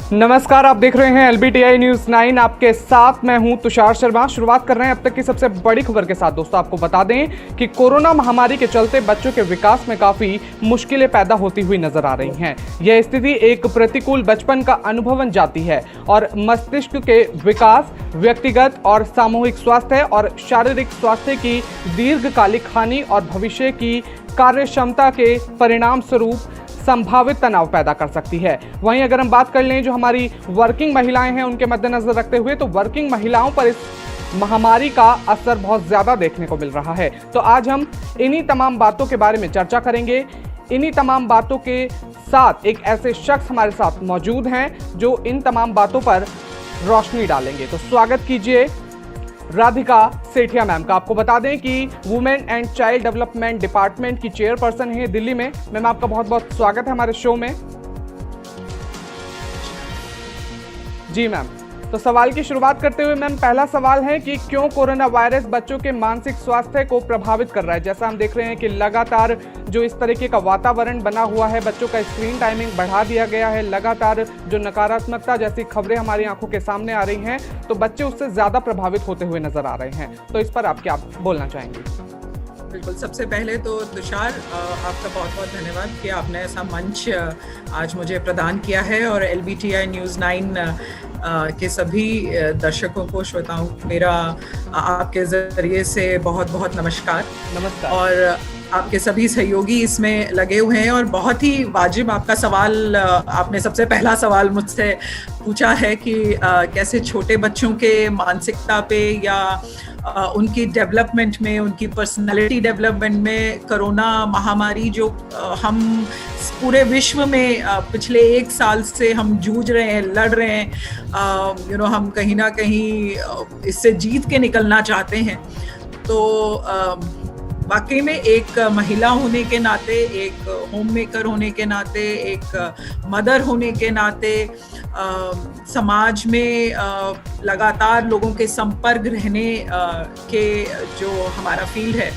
नमस्कार, आप देख रहे हैं LBTI न्यूज़ 9। आपके साथ मैं हूं तुषार शर्मा। शुरुआत कर रहे हैं अब तक की सबसे बड़ी खबर के साथ। दोस्तों, आपको बता दें कि कोरोना महामारी के चलते बच्चों के विकास में काफ़ी मुश्किलें पैदा होती हुई नजर आ रही हैं। यह स्थिति एक प्रतिकूल बचपन का अनुभव बन जाती है और मस्तिष्क के विकास, व्यक्तिगत और सामूहिक स्वास्थ्य और शारीरिक स्वास्थ्य की दीर्घकालिक हानि और भविष्य की कार्य क्षमता के परिणाम स्वरूप संभावित तनाव पैदा कर सकती है। वहीं अगर हम बात कर लें जो हमारी वर्किंग महिलाएं हैं, उनके मद्देनजर रखते हुए, तो वर्किंग महिलाओं पर इस महामारी का असर बहुत ज़्यादा देखने को मिल रहा है। तो आज हम इन्हीं तमाम बातों के बारे में चर्चा करेंगे। इन्हीं तमाम बातों के साथ एक ऐसे शख्स हमारे साथ मौजूद हैं जो इन तमाम बातों पर रोशनी डालेंगे। तो स्वागत कीजिए राधिका सेठिया मैम का। आपको बता दें कि women and child development department की चेयरपर्सन है दिल्ली में। मैम, आपका बहुत बहुत स्वागत है हमारे शो में। जी मैम, तो सवाल की शुरुआत करते हुए मैम, पहला सवाल है कि क्यों कोरोना वायरस बच्चों के मानसिक स्वास्थ्य को प्रभावित कर रहा है। जैसा हम देख रहे हैं कि लगातार जो इस तरीके का वातावरण बना हुआ है, बच्चों का स्क्रीन टाइमिंग बढ़ा दिया गया है, लगातार जो नकारात्मकता जैसी खबरें हमारी आंखों के सामने आ रही हैं, तो बच्चे उससे ज़्यादा प्रभावित होते हुए नजर आ रहे हैं। तो इस पर आप क्या बोलना चाहेंगे? बिल्कुल, सबसे पहले तो तुषार, आपका बहुत बहुत धन्यवाद कि आपने ऐसा मंच आज मुझे प्रदान किया है। और LBTI न्यूज़ 9 के सभी दर्शकों को, श्रोताओं को मेरा आपके ज़रिए से बहुत बहुत नमस्कार। नमस्कार। और आपके सभी सहयोगी इसमें लगे हुए हैं और बहुत ही वाजिब आपका सवाल, आपने सबसे पहला सवाल मुझसे पूछा है कि कैसे छोटे बच्चों के मानसिकता पे या उनकी डेवलपमेंट में, उनकी पर्सनालिटी डेवलपमेंट में कोरोना महामारी जो हम पूरे विश्व में पिछले 1 साल से हम जूझ रहे हैं, लड़ रहे हैं, हम कहीं ना कहीं इससे जीत के निकलना चाहते हैं। तो वाकई में एक महिला होने के नाते, एक होम मेकर होने के नाते, एक मदर होने के नाते, समाज में लगातार लोगों के संपर्क रहने के जो हमारा फील्ड है,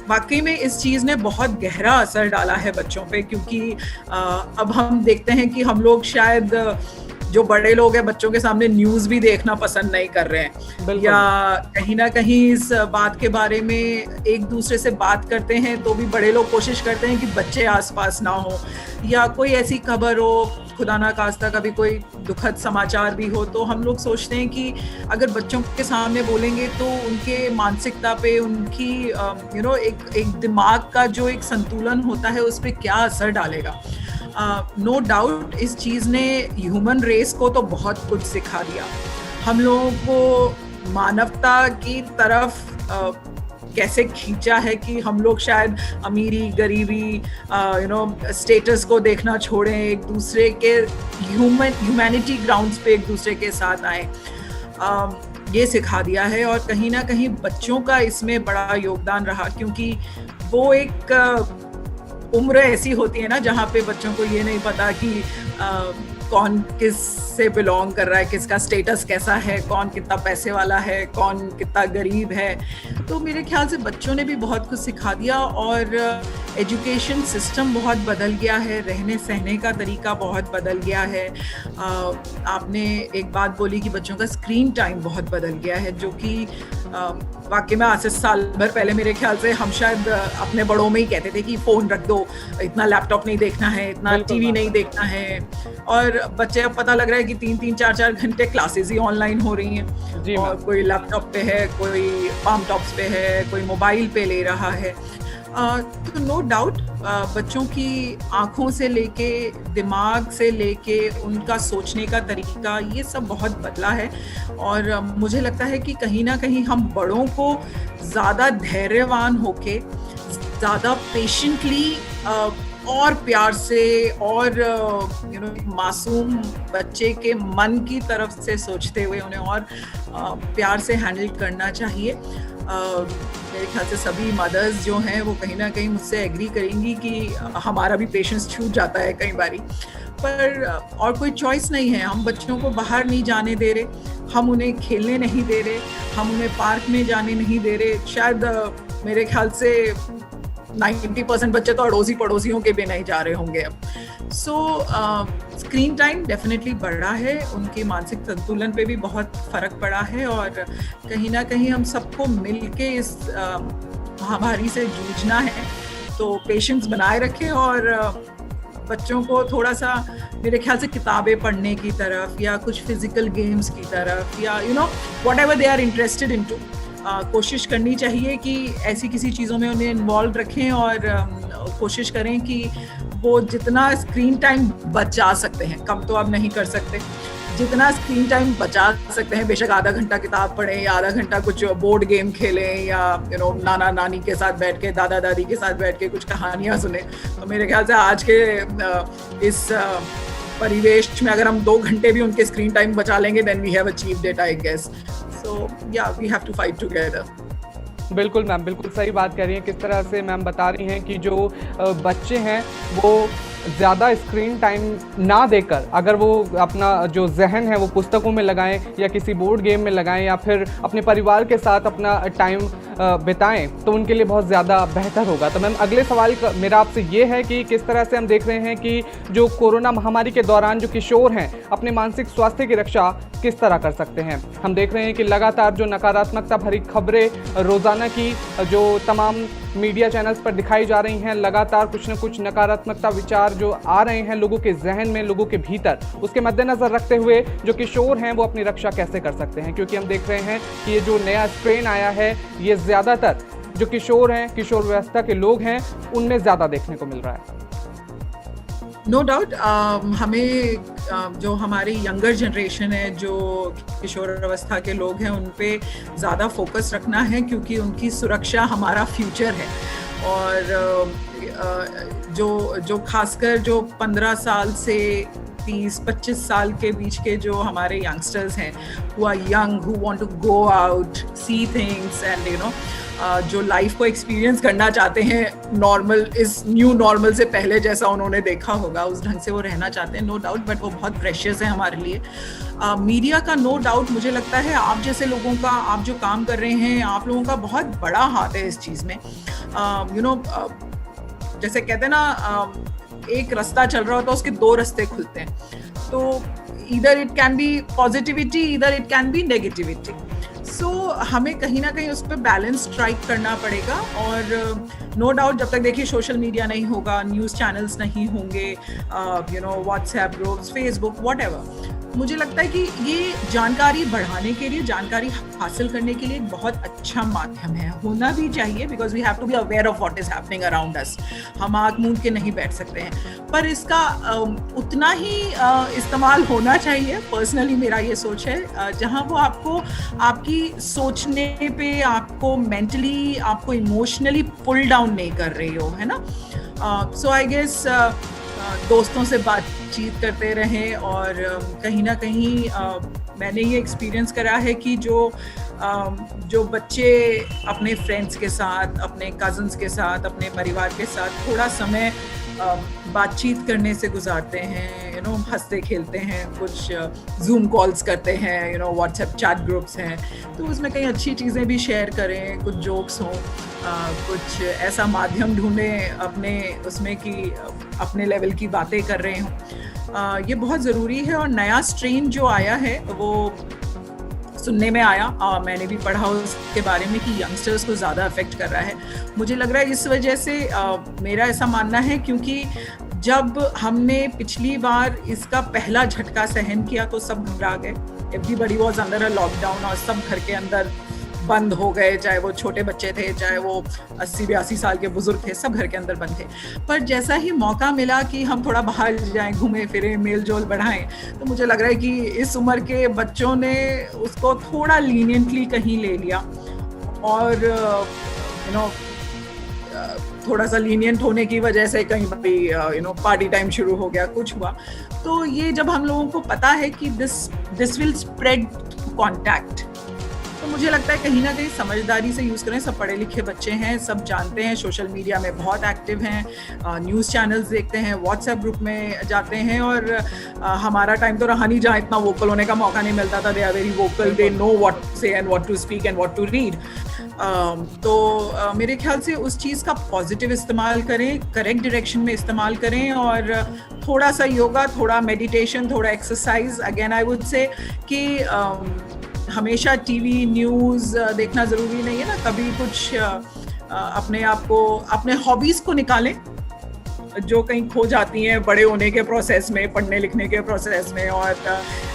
वाकई में इस चीज़ ने बहुत गहरा असर डाला है बच्चों पे। क्योंकि अब हम देखते हैं कि हम लोग शायद जो बड़े लोग हैं बच्चों के सामने न्यूज़ भी देखना पसंद नहीं कर रहे हैं, या कहीं ना कहीं इस बात के बारे में एक दूसरे से बात करते हैं तो भी बड़े लोग कोशिश करते हैं कि बच्चे आसपास ना हो, या कोई ऐसी खबर हो, खुदा ना खास्ता कभी कोई दुखद समाचार भी हो, तो हम लोग सोचते हैं कि अगर बच्चों के सामने बोलेंगे तो उनके मानसिकता पे, उनकी एक दिमाग का जो एक संतुलन होता है उस पर क्या असर डालेगा। नो डाउट इस चीज़ ने ह्यूमन रेस को तो बहुत कुछ सिखा दिया। हम लोगों को मानवता की तरफ कैसे खींचा है कि हम लोग शायद अमीरी, गरीबी, स्टेटस को देखना छोड़ें, एक दूसरे के ह्यूमैनिटी ग्राउंड्स पे एक दूसरे के साथ आए, ये सिखा दिया है। और कहीं ना कहीं बच्चों का इसमें बड़ा योगदान रहा, क्योंकि वो एक उम्र ऐसी होती है ना जहाँ पे बच्चों को ये नहीं पता कि कौन किस से बिलोंग कर रहा है, किसका स्टेटस कैसा है, कौन कितना पैसे वाला है, कौन कितना गरीब है। तो मेरे ख्याल से बच्चों ने भी बहुत कुछ सिखा दिया। और एजुकेशन सिस्टम बहुत बदल गया है, रहने सहने का तरीका बहुत बदल गया है। आपने एक बात बोली कि बच्चों का स्क्रीन टाइम बहुत बदल गया है, जो कि वाकई में आज से साल भर पहले मेरे ख्याल से हम शायद अपने बड़ों में ही कहते थे कि फ़ोन रख दो, इतना लैपटॉप नहीं देखना है, इतना टीवी नहीं देखना है। और बच्चे अब पता लग रहा है कि 3-3, 4-4 घंटे क्लासेस ही ऑनलाइन हो रही हैं, और कोई लैपटॉप पे है, कोई पाम टॉप्स पे है, कोई मोबाइल पे ले रहा है। तो नो डाउट बच्चों की आँखों से लेके, दिमाग से लेके, उनका सोचने का तरीका, ये सब बहुत बदला है। और मुझे लगता है कि कहीं ना कहीं हम बड़ों को ज़्यादा धैर्यवान होके, ज़्यादा पेशेंटली और प्यार से, और मासूम बच्चे के मन की तरफ से सोचते हुए उन्हें और प्यार से हैंडल करना चाहिए। मेरे ख्याल से सभी मदर्स जो हैं वो कहीं ना कहीं मुझसे एग्री करेंगी कि हमारा भी पेशेंस छूट जाता है कई बारी, पर और कोई चॉइस नहीं है। हम बच्चों को बाहर नहीं जाने दे रहे, हम उन्हें खेलने नहीं दे रहे, हम उन्हें पार्क में जाने नहीं दे रहे। शायद मेरे ख्याल से 90% बच्चे तो अड़ोसी पड़ोसियों के भी नहीं जा रहे होंगे अब। सो स्क्रीन टाइम डेफिनेटली बढ़ा है, उनके मानसिक संतुलन पे भी बहुत फर्क पड़ा है और कहीं ना कहीं हम सबको मिलके इस महामारी से जूझना है। तो पेशेंस बनाए रखें और बच्चों को थोड़ा सा मेरे ख्याल से किताबें पढ़ने की तरफ या कुछ फिजिकल गेम्स की तरफ या whatever they are interested in to कोशिश करनी चाहिए कि ऐसी किसी चीज़ों में उन्हें इन्वॉल्व रखें और कोशिश करें कि वो जितना स्क्रीन टाइम बचा सकते हैं, कम तो आप नहीं कर सकते, जितना स्क्रीन टाइम बचा सकते हैं, बेशक आधा घंटा किताब पढ़ें या आधा घंटा कुछ बोर्ड गेम खेलें या नाना नानी के साथ बैठ के, दादा दादी के साथ बैठ के कुछ कहानियाँ सुने। तो मेरे ख्याल से आज के इस परिवेश में अगर हम 2 घंटे भी उनके स्क्रीन टाइम बचा लेंगे then we have achieved it, I guess. So yeah we have to fight together. बिल्कुल मैम, बिल्कुल सही बात कह रही हैं। किस तरह से मैम बता रही हैं कि जो बच्चे हैं वो ज़्यादा स्क्रीन टाइम ना देकर अगर वो अपना जो जहन है वो पुस्तकों में लगाएं या किसी बोर्ड गेम में लगाएं या फिर अपने परिवार के साथ अपना टाइम बिताएं तो उनके लिए बहुत ज़्यादा बेहतर होगा। तो मैम अगले सवाल मेरा आपसे ये है कि किस तरह से हम देख रहे हैं कि जो कोरोना महामारी के दौरान जो किशोर हैं अपने मानसिक स्वास्थ्य की रक्षा किस तरह कर सकते हैं। हम देख रहे हैं कि लगातार जो नकारात्मकता भरी खबरें रोज़ाना की जो तमाम मीडिया चैनल्स पर दिखाई जा रही हैं, लगातार कुछ न कुछ नकारात्मकता विचार जो आ रहे हैं लोगों के जहन में, लोगों के भीतर, उसके मद्देनज़र रखते हुए जो किशोर हैं वो अपनी रक्षा कैसे कर सकते हैं, क्योंकि हम देख रहे हैं कि ये जो नया स्ट्रेन आया है ये ज़्यादातर जो किशोर हैं, किशोर व्यवस्था के लोग हैं, उनमें ज़्यादा देखने को मिल रहा है। नो डाउट हमें जो हमारी यंगर जनरेशन है, जो किशोर अवस्था के लोग हैं, उन पे ज़्यादा फोकस रखना है क्योंकि उनकी सुरक्षा हमारा फ्यूचर है। और जो खासकर जो 15 साल से 30-25 साल के बीच के जो हमारे यंगस्टर्स हैं, who are young, who want to go out, see things and जो लाइफ को एक्सपीरियंस करना चाहते हैं, नॉर्मल इस न्यू नॉर्मल से पहले जैसा उन्होंने देखा होगा उस ढंग से वो रहना चाहते हैं, नो डाउट, बट वो बहुत प्रेशियस है हमारे लिए। मीडिया का नो डाउट मुझे लगता है आप जैसे लोगों का, आप जो काम कर रहे हैं, आप लोगों का बहुत बड़ा हाथ है इस चीज़ में। जैसे कहते हैं ना, एक रास्ता चल रहा होता है उसके 2 रास्ते खुलते हैं, तो इधर इट कैन बी पॉजिटिविटी, इधर इट कैन बी नेगेटिविटी। सो हमें कहीं ना कहीं उस पर बैलेंस स्ट्राइक करना पड़ेगा। और नो डाउट जब तक देखिए सोशल मीडिया नहीं होगा, न्यूज़ चैनल्स नहीं होंगे, व्हाट्सएप ग्रुप्स, फेसबुक, व्हाटएवर, मुझे लगता है कि ये जानकारी बढ़ाने के लिए, जानकारी हासिल करने के लिए एक बहुत अच्छा माध्यम है, होना भी चाहिए, because we have to be aware of what is happening around us. हम आँख मूंद के नहीं बैठ सकते हैं, पर इसका उतना ही इस्तेमाल होना चाहिए, पर्सनली मेरा ये सोच है, जहाँ वो आपको आपकी सोचने पे, आपको मेंटली, आपको इमोशनली पुल डाउन नहीं कर रही हो, है ना। सो आई गेस दोस्तों से बातचीत करते रहें और कहीं ना कहीं मैंने ये एक्सपीरियंस करा है कि जो बच्चे अपने फ्रेंड्स के साथ, अपने कज़न्स के साथ, अपने परिवार के साथ थोड़ा समय बातचीत करने से गुजारते हैं, हंसते खेलते हैं, कुछ जूम कॉल्स करते हैं, व्हाट्सएप चैट ग्रुप्स हैं, तो उसमें कई अच्छी चीज़ें भी शेयर करें, कुछ जोक्स हों, कुछ ऐसा माध्यम ढूंढें अपने उसमें कि अपने लेवल की बातें कर रहे हों, ये बहुत ज़रूरी है। और नया स्ट्रेन जो आया है वो सुनने में आया, मैंने भी पढ़ा उसके बारे में कि यंगस्टर्स को ज़्यादा अफेक्ट कर रहा है। मुझे लग रहा है इस वजह से, मेरा ऐसा मानना है, क्योंकि जब हमने पिछली बार इसका पहला झटका सहन किया तो सब घबरा गए, everybody was under a lockdown और सब घर के अंदर बंद हो गए, चाहे वो छोटे बच्चे थे, चाहे वो 80-82 साल के बुजुर्ग थे, सब घर के अंदर बंद थे। पर जैसा ही मौका मिला कि हम थोड़ा बाहर जाएं, घूमें फिरें, मेल जोल बढ़ाएं, तो मुझे लग रहा है कि इस उम्र के बच्चों ने उसको थोड़ा लीनियंटली कहीं ले लिया और थोड़ा सा लीनियंट होने की वजह से कहीं भी पार्टी टाइम शुरू हो गया, कुछ हुआ। तो ये जब हम लोगों को पता है कि दिस विल स्प्रेड कॉन्टैक्ट, तो मुझे लगता है कहीं ना कहीं समझदारी से यूज़ करें। सब पढ़े लिखे बच्चे हैं, सब जानते हैं, सोशल मीडिया में बहुत एक्टिव हैं, न्यूज़ चैनल्स देखते हैं, व्हाट्सएप ग्रुप में जाते हैं, और हमारा टाइम तो रहा नहीं जहाँ इतना वोकल होने का मौका नहीं मिलता था। They are very vocal, they know what to say and what to speak and what to read. तो मेरे ख्याल से उस चीज़ का पॉजिटिव इस्तेमाल करें, करेक्ट डायरेक्शन में इस्तेमाल करें, और थोड़ा सा योगा, थोड़ा मेडिटेशन, थोड़ा exercise. Again I would say कि हमेशा टीवी न्यूज़ देखना ज़रूरी नहीं है ना, कभी कुछ अपने आप को, अपने हॉबीज़ को निकालें जो कहीं खो जाती हैं बड़े होने के प्रोसेस में, पढ़ने लिखने के प्रोसेस में, और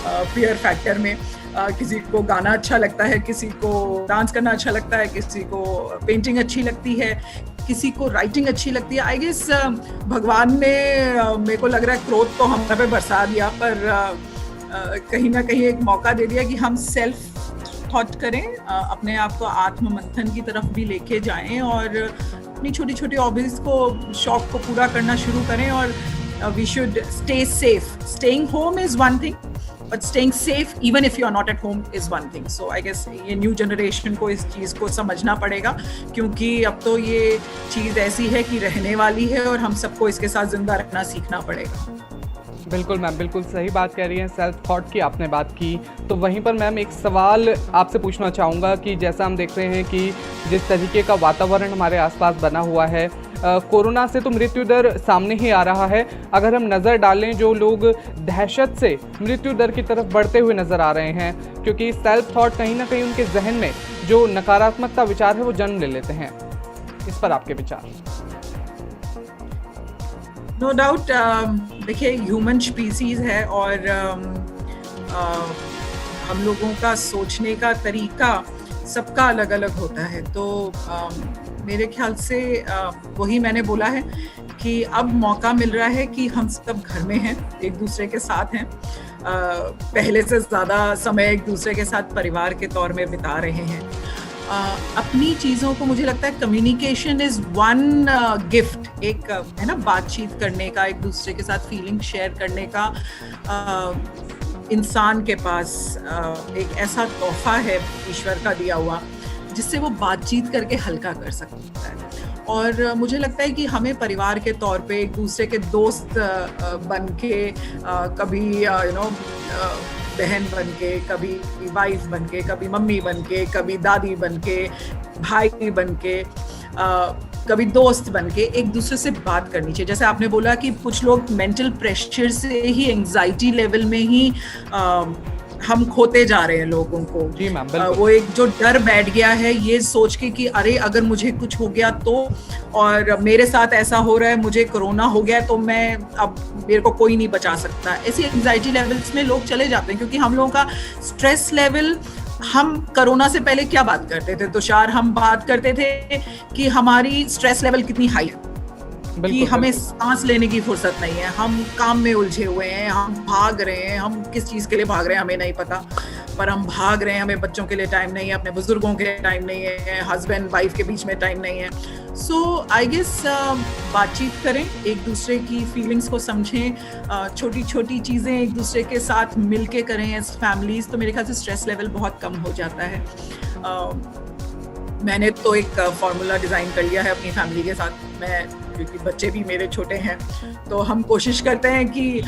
पीयर फैक्टर में। किसी को गाना अच्छा लगता है, किसी को डांस करना अच्छा लगता है, किसी को पेंटिंग अच्छी लगती है, किसी को राइटिंग अच्छी लगती है। आई गेस भगवान ने मेरे को लग रहा है क्रोध तो हम पे बरसा दिया, पर कहीं ना कहीं एक मौका दे दिया कि हम सेल्फ थॉट करें, अपने आप को आत्म मंथन की तरफ भी लेके जाएं, और अपनी छोटी छोटी हॉबीज को, शौक को पूरा करना शुरू करें। और we should stay safe. Staying home is one thing, but staying safe even if you are not at home is one thing. So I guess ये न्यू जनरेशन को इस चीज़ को समझना पड़ेगा, क्योंकि अब तो ये चीज़ ऐसी है कि रहने वाली है, और हम सबको इसके साथ जिंदा रहना सीखना पड़ेगा। बिल्कुल मैम, बिल्कुल सही बात कह रही हैं। सेल्फ थॉट की आपने बात की, तो वहीं पर मैम एक सवाल आपसे पूछना चाहूँगा कि जैसा हम देख रहे हैं कि जिस तरीके का वातावरण हमारे आसपास बना हुआ है, कोरोना से तो मृत्यु दर सामने ही आ रहा है। अगर हम नज़र डालें, जो लोग दहशत से मृत्यु दर की तरफ बढ़ते हुए नज़र आ रहे हैं, क्योंकि सेल्फ थॉट कहीं ना कहीं उनके जहन में जो नकारात्मकता विचार है वो जन्म ले लेते हैं। इस पर आपके विचार? नो डाउट, देखिए ह्यूमन स्पीसीज है, और हम लोगों का सोचने का तरीका सबका अलग अलग होता है। तो मेरे ख्याल से वही मैंने बोला है कि अब मौका मिल रहा है कि हम सब घर में हैं, एक दूसरे के साथ हैं, पहले से ज़्यादा समय एक दूसरे के साथ परिवार के तौर में बिता रहे हैं। अपनी चीज़ों को, मुझे लगता है कम्युनिकेशन इज़ वन गिफ्ट, एक है ना, बातचीत करने का, एक दूसरे के साथ फीलिंग शेयर करने का। इंसान के पास एक ऐसा तोहफा है ईश्वर का दिया हुआ, जिससे वो बातचीत करके हल्का कर सकता है। और मुझे लगता है कि हमें परिवार के तौर पे एक दूसरे के दोस्त बन के, कभी बहन बन के, कभी वाइफ बन के, कभी मम्मी बन के, कभी दादी बन के, भाई बन के, कभी दोस्त बन के एक दूसरे से बात करनी चाहिए। जैसे आपने बोला कि कुछ लोग मेंटल प्रेशर से ही, एंजाइटी लेवल में ही हम खोते जा रहे हैं लोगों को। जी मैम, वो एक जो डर बैठ गया है ये सोच के कि अरे अगर मुझे कुछ हो गया तो, और मेरे साथ ऐसा हो रहा है, मुझे कोरोना हो गया तो मैं, अब मेरे को कोई नहीं बचा सकता। ऐसी एंजाइटी लेवल्स में लोग चले जाते हैं, क्योंकि हम लोगों का स्ट्रेस लेवल, हम कोरोना से पहले क्या बात करते थे तुषार? हम बात करते थे कि हमारी स्ट्रेस लेवल कितनी हाई है, कि हमें सांस लेने की फुर्सत नहीं है, हम काम में उलझे हुए हैं, हम भाग रहे हैं, हम किस चीज़ के लिए भाग रहे हैं हमें नहीं पता, पर हम भाग रहे हैं, हमें बच्चों के लिए टाइम नहीं है, अपने बुजुर्गों के लिए टाइम नहीं है, हस्बैंड वाइफ के बीच में टाइम नहीं है। सो आई गेस बातचीत करें, एक दूसरे की फीलिंग्स को समझें, छोटी छोटी चीज़ें एक दूसरे के साथ मिल के करें एज फैमिलीज, तो मेरे ख्याल से स्ट्रेस लेवल बहुत कम हो जाता है। मैंने तो एक फॉर्मूला डिज़ाइन कर लिया है अपनी फैमिली के साथ, मैं, क्योंकि बच्चे भी मेरे छोटे हैं, तो हम कोशिश करते हैं कि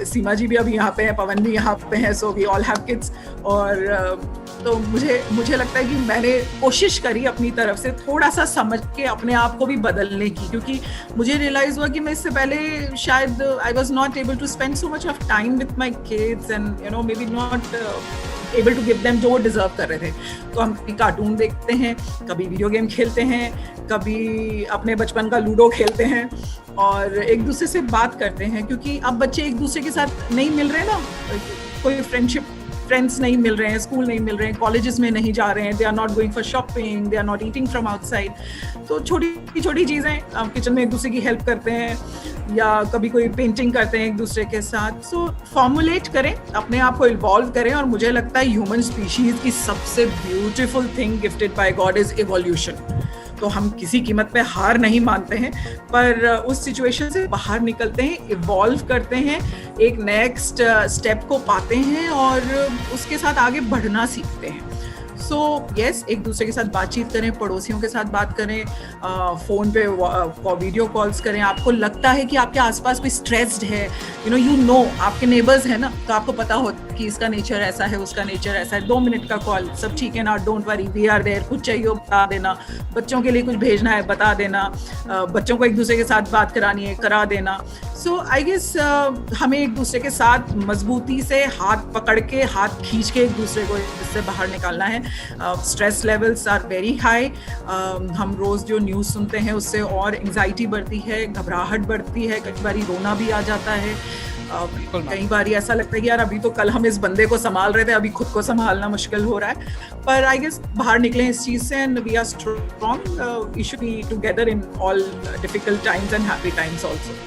सीमा जी भी अभी यहाँ पे हैं, पवन भी यहाँ पे हैं, so we all have kids. और तो मुझे लगता है कि मैंने कोशिश करी अपनी तरफ से थोड़ा सा समझ के अपने आप को भी बदलने की, क्योंकि मुझे रियलाइज़ हुआ कि मैं इससे पहले शायद I was not able to spend so much of time with my kids, and maybe not able to give them जो वो डिजर्व कर रहे थे। तो हम कभी कार्टून देखते हैं, कभी वीडियो गेम खेलते हैं, कभी अपने बचपन का लूडो खेलते हैं, और एक दूसरे से बात करते हैं, क्योंकि अब बच्चे एक दूसरे के साथ नहीं मिल रहे ना, कोई फ्रेंड्स नहीं मिल रहे हैं, स्कूल नहीं मिल रहे हैं, कॉलेजेस में नहीं जा रहे हैं, they are not going for shopping, they are not eating from outside. तो छोटी छोटी चीज़ें, आप किचन में एक दूसरे की हेल्प करते हैं, या कभी कोई पेंटिंग करते हैं एक दूसरे के साथ। सो फॉर्मुलेट करें, अपने आप को इवॉल्व करें, और मुझे लगता है ह्यूमन स्पीशीज़ की सबसे beautiful thing gifted bye God is evolution. तो हम किसी कीमत पे हार नहीं मानते हैं, पर उस सिचुएशन से बाहर निकलते हैं, इवॉल्व करते हैं, एक नेक्स्ट स्टेप को पाते हैं, और उसके साथ आगे बढ़ना सीखते हैं। सो यस, एक दूसरे के साथ बातचीत करें, पड़ोसियों के साथ बात करें, फ़ोन पे वीडियो कॉल्स करें। आपको लगता है कि आपके आसपास कोई स्ट्रेस्ड है, यू नो आपके नेबर्स है ना, तो आपको पता हो कि इसका नेचर ऐसा है, उसका नेचर ऐसा है। 2 मिनट का कॉल, सब ठीक है ना, don't worry, we are there. कुछ चाहिए हो बता देना, बच्चों के लिए कुछ भेजना है बता देना, बच्चों को एक दूसरे के साथ बात करानी है करा देना। सो आई गेस हमें एक दूसरे के साथ मजबूती से हाथ पकड़ के, हाथ खींच के एक दूसरे को इससे बाहर निकालना है। Stress levels are very high. हम रोज़ जो न्यूज़ सुनते हैं उससे और एंग्जाइटी बढ़ती है, घबराहट बढ़ती है, कई बार रोना भी आ जाता है। कई बार ऐसा लगता है कि यार अभी तो कल हम इस बंदे को संभाल रहे थे, अभी खुद को संभालना मुश्किल हो रहा है। पर आई गेस बाहर निकले इस चीज़ से, and we are strong. We should be together in all difficult times and happy times also.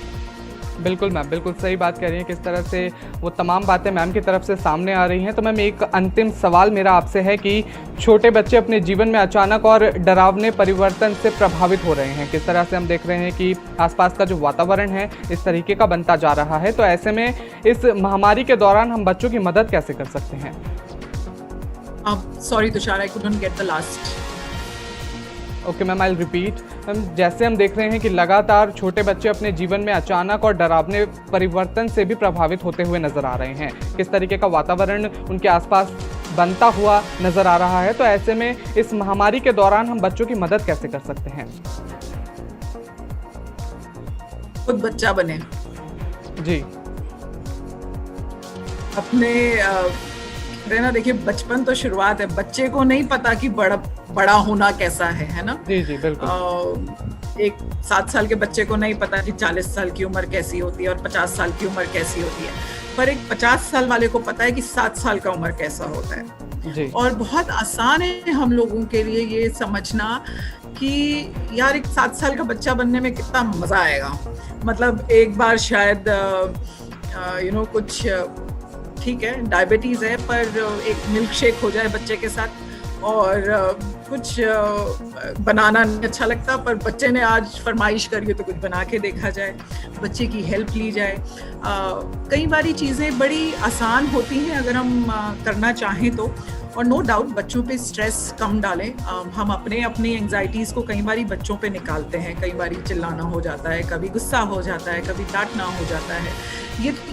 बिल्कुल मैम, बिल्कुल सही बात कह रही हैं। किस तरह से वो तमाम बातें मैम की तरफ से सामने आ रही हैं। तो मैम एक अंतिम सवाल मेरा आपसे है कि छोटे बच्चे अपने जीवन में अचानक और डरावने परिवर्तन से प्रभावित हो रहे हैं। किस तरह से हम देख रहे हैं कि आसपास का जो वातावरण है इस तरीके का बनता जा रहा है। तो ऐसे में इस महामारी के दौरान हम बच्चों की मदद कैसे कर सकते हैं? Sorry Tushar, I couldn't get the last. Okay ma'am, I will repeat. Ma'am, जैसे हम देख रहे हैं कि लगातार छोटे बच्चे अपने जीवन में अचानक और डरावने परिवर्तन से भी प्रभावित होते हुए नजर आ रहे हैं। किस तरीके का वातावरण उनके आसपास बनता हुआ नजर आ रहा है। तो ऐसे में इस महामारी के दौरान हम बच्चों की मदद कैसे कर सकते हैं? खुद बच्चा बने जी, अपने ना, देखिए बचपन तो शुरुआत है, बच्चे को नहीं पता कि बड़ा होना कैसा है ना। जी जी बिल्कुल। एक 7 साल के बच्चे को नहीं पता कि 40 साल की उम्र कैसी होती है और 50 साल की उम्र कैसी होती है, पर एक 50 साल वाले को पता है कि 7 साल का उम्र कैसा होता है। जी। और बहुत आसान है हम लोगों के लिए ये समझना कि यार एक 7 साल का बच्चा बनने में कितना मजा आएगा। मतलब एक बार शायद कुछ ठीक है, डायबिटीज है, पर एक मिल्क शेक हो जाए बच्चे के साथ, और कुछ बनाना नहीं अच्छा लगता पर बच्चे ने आज फरमाइश करी तो कुछ बना के देखा जाए, बच्चे की हेल्प ली जाए। कई बारी चीज़ें बड़ी आसान होती हैं अगर हम करना चाहें तो। और नो डाउट बच्चों पे स्ट्रेस कम डालें। हम अपनी एंग्जाइटीज़ को कई बारी बच्चों पे निकालते हैं, कई बारी चिल्लाना हो जाता है, कभी गुस्सा हो जाता है, कभी डांटना हो जाता है।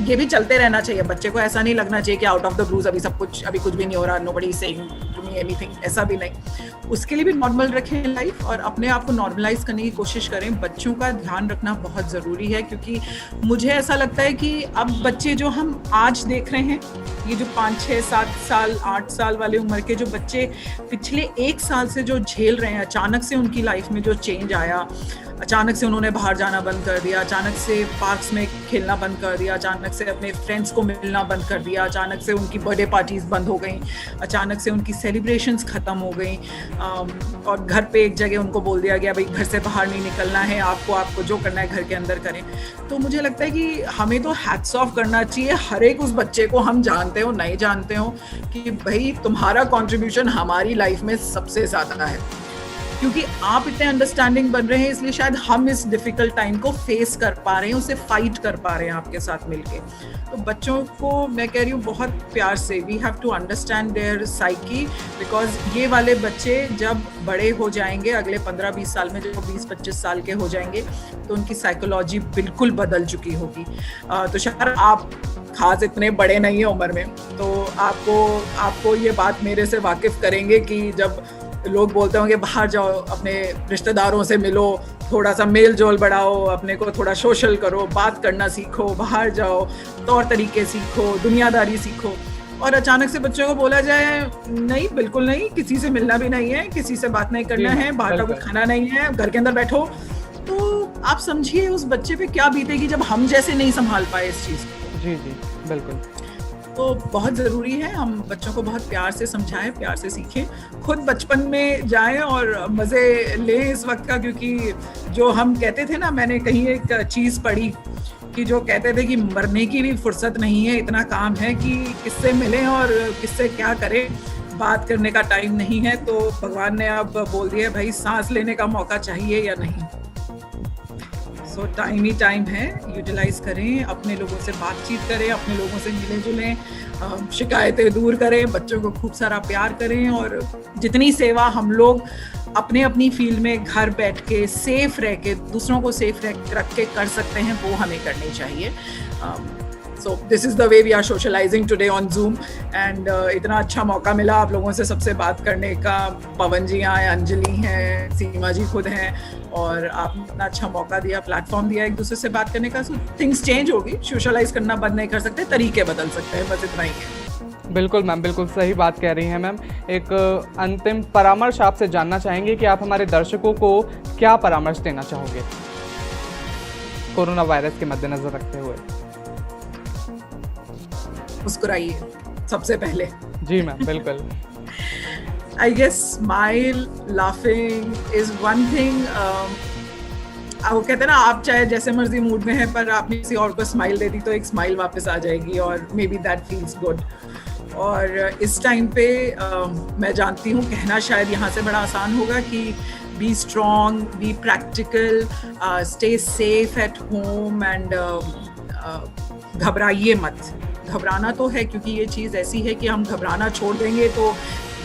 ये भी चलते रहना चाहिए। बच्चे को ऐसा नहीं लगना चाहिए कि आउट ऑफ द ब्लूज अभी कुछ भी नहीं हो रहा, nobody is saying to me anything, ऐसा भी नहीं। उसके लिए भी नॉर्मल रखें लाइफ और अपने आप को नॉर्मलाइज करने की कोशिश करें। बच्चों का ध्यान रखना बहुत ज़रूरी है, क्योंकि मुझे ऐसा लगता है कि अब बच्चे जो हम आज देख रहे हैं, ये जो 5, 6, 7 साल 8 साल वाले उम्र के जो बच्चे पिछले 1 साल से जो झेल रहे हैं, अचानक से उनकी लाइफ में जो चेंज आया, अचानक से उन्होंने बाहर जाना बंद कर दिया, अचानक से पार्क्स में खेलना बंद कर दिया, अचानक से अपने फ्रेंड्स को मिलना बंद कर दिया, अचानक से उनकी बर्थडे पार्टीज बंद हो गई, अचानक से उनकी सेलिब्रेशंस ख़त्म हो गई, और घर पे एक जगह उनको बोल दिया गया भाई घर से बाहर नहीं निकलना है, आपको जो करना है घर के अंदर करें। तो मुझे लगता है कि हमें तो हैट्स ऑफ करना चाहिए हर एक उस बच्चे को, हम जानते हो नहीं जानते हो, कि भाई तुम्हारा कंट्रीब्यूशन हमारी लाइफ में सबसे ज़्यादा है, क्योंकि आप इतने अंडरस्टैंडिंग बन रहे हैं, इसलिए शायद हम इस डिफिकल्ट टाइम को फेस कर पा रहे हैं, उसे फाइट कर पा रहे हैं आपके साथ मिलके। तो बच्चों को मैं कह रही हूँ बहुत प्यार से, we have to understand their psyche, because ये वाले बच्चे जब बड़े हो जाएंगे, अगले 15-20 साल में जब 20-25 साल के हो जाएंगे, तो उनकी साइकोलॉजी बिल्कुल बदल चुकी होगी। तो शायद आप खास इतने बड़े नहीं है उम्र में, तो आपको ये बात मेरे से वाकिफ़ करेंगे कि जब लोग बोलते होंगे बाहर जाओ, अपने रिश्तेदारों से मिलो, थोड़ा सा मेल जोल बढ़ाओ, अपने को थोड़ा सोशल करो, बात करना सीखो, बाहर जाओ, तौर तरीके सीखो, दुनियादारी सीखो, और अचानक से बच्चों को बोला जाए नहीं, बिल्कुल नहीं, किसी से मिलना भी नहीं है, किसी से बात नहीं करना है, बाहर का कुछ खाना नहीं है, घर के अंदर बैठो, तो आप समझिए उस बच्चे पे क्या बीतेगी जब हम जैसे नहीं संभाल पाए इस चीज़ को। जी जी बिल्कुल। तो बहुत ज़रूरी है हम बच्चों को बहुत प्यार से समझाएं, प्यार से सीखें, खुद बचपन में जाएं और मज़े लें इस वक्त का, क्योंकि जो हम कहते थे ना, मैंने कहीं एक चीज़ पढ़ी कि जो कहते थे कि मरने की भी फुर्सत नहीं है, इतना काम है कि किससे मिलें और किससे क्या करें, बात करने का टाइम नहीं है। तो भगवान ने अब बोल दिया भाई सांस लेने का मौका चाहिए या नहीं। सो टाइम ही टाइम है, यूटिलाइज करें, अपने लोगों से बातचीत करें, अपने लोगों से मिले जुलें, शिकायतें दूर करें, बच्चों को खूब सारा प्यार करें और जितनी सेवा हम लोग अपने अपनी फील्ड में घर बैठ के सेफ रह के दूसरों को सेफ रख के कर सकते हैं वो हमें करनी चाहिए। So this is the way we are socializing today on Zoom and इतना अच्छा मौका मिला आप लोगों से सबसे बात करने का। पवन जी हैं, अंजलि हैं, सीमा जी खुद हैं और आपने इतना अच्छा मौका दिया, प्लेटफॉर्म दिया एक दूसरे से बात करने का। सो थिंग्स चेंज होगी, सोशलाइज करना बंद नहीं कर सकते, तरीके बदल सकते हैं, बस इतना ही है। बिल्कुल मैम, बिल्कुल सही बात कह रही हैं मैम। एक अंतिम परामर्श आपसे जानना चाहेंगे कि आप हमारे दर्शकों को क्या परामर्श देना चाहोगे कोरोना वायरस के मद्देनजर रखते हुए? मुस्कुराइए सबसे पहले। जी मैम, बिल्कुल। I guess smile, laughing is one thing. वो कहते हैं ना, आप चाहे जैसे मर्जी मूड में है पर आपने किसी और को स्माइल दे दी तो एक स्माइल वापस आ जाएगी और may be that feels good. और इस टाइम पे मैं जानती हूँ कहना शायद यहाँ से बड़ा आसान होगा कि be strong, be practical, stay safe at home and घबराइए मत। घबराना तो है क्योंकि ये चीज़ ऐसी है कि हम घबराना छोड़ देंगे तो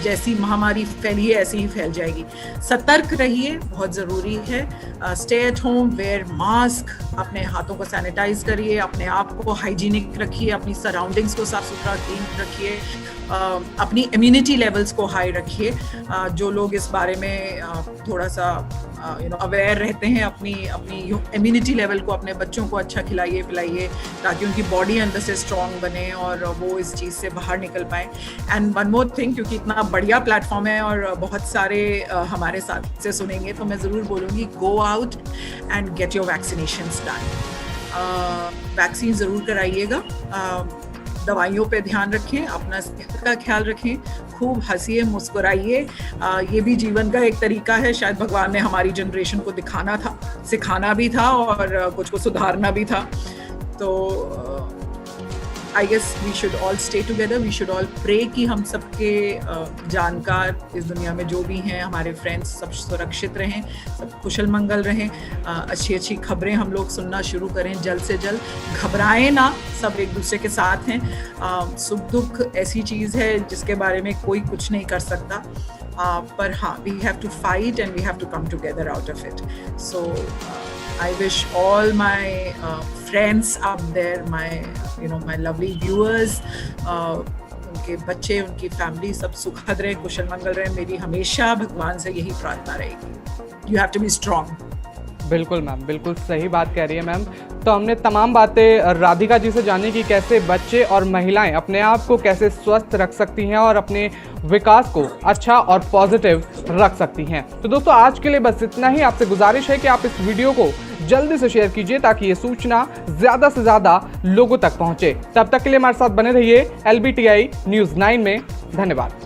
जैसी महामारी फैली है ऐसी ही फैल जाएगी। सतर्क रहिए, बहुत ज़रूरी है। Stay at home, wear mask, अपने हाथों को सैनिटाइज करिए, अपने आप को हाइजीनिक रखिए, अपनी सराउंडिंग्स को साफ सुथरा क्लीन रखिए, अपनी इम्यूनिटी लेवल्स को हाई रखिए। जो लोग इस बारे में थोड़ा सा अवेयर रहते हैं, अपनी इम्यूनिटी लेवल को, अपने बच्चों को अच्छा खिलाइए पिलाइए ताकि उनकी बॉडी अंदर से स्ट्रॉन्ग बने और वो इस चीज़ से बाहर निकल पाए। एंड वन मोर थिंग, क्योंकि इतना बढ़िया प्लेटफॉर्म है और बहुत सारे हमारे साथ से सुनेंगे तो मैं ज़रूर बोलूँगी, go out and get your vaccinations done. Vaccine ज़रूर कराइएगा, दवाइयों पे ध्यान रखें, अपना सेहत का ख्याल रखें, खूब हंसिए मुस्कुराइए। ये भी जीवन का एक तरीका है, शायद भगवान ने हमारी जनरेशन को दिखाना था, सिखाना भी था और कुछ को सुधारना भी था। तो I guess we should all stay together, we should all pray कि हम सबके जानकार इस दुनिया में जो भी हैं, हमारे फ्रेंड्स, सब सुरक्षित रहें, सब कुशल मंगल रहें, अच्छी अच्छी खबरें हम लोग सुनना शुरू करें जल्द से जल्द। घबराएं ना, सब एक दूसरे के साथ हैं। सुख दुख ऐसी चीज़ है जिसके बारे में कोई कुछ नहीं कर सकता, पर हाँ, we have to fight and we have to come together out of it. So I wish all my friends out there, my lovely viewers, उनके बच्चे, उनकी फैमिली सब सुखद रहे, कुशल मंगल रहे। मेरी हमेशा भगवान से यही प्रार्थना रहेगी। You have to be strong. बिल्कुल मैम, बिल्कुल सही बात कह रही है मैम। तो हमने तमाम बातें राधिका जी से जानी कि कैसे बच्चे और महिलाएं अपने आप को कैसे स्वस्थ रख सकती हैं और अपने विकास को अच्छा और पॉजिटिव रख सकती हैं। तो दोस्तों, आज के लिए बस इतना ही। आपसे गुजारिश है कि आप इस वीडियो को जल्दी से शेयर कीजिए ताकि ये सूचना ज़्यादा से ज़्यादा लोगों तक पहुँचे। तब तक के लिए हमारे साथ बने रहिए LBTI News 9 में। धन्यवाद।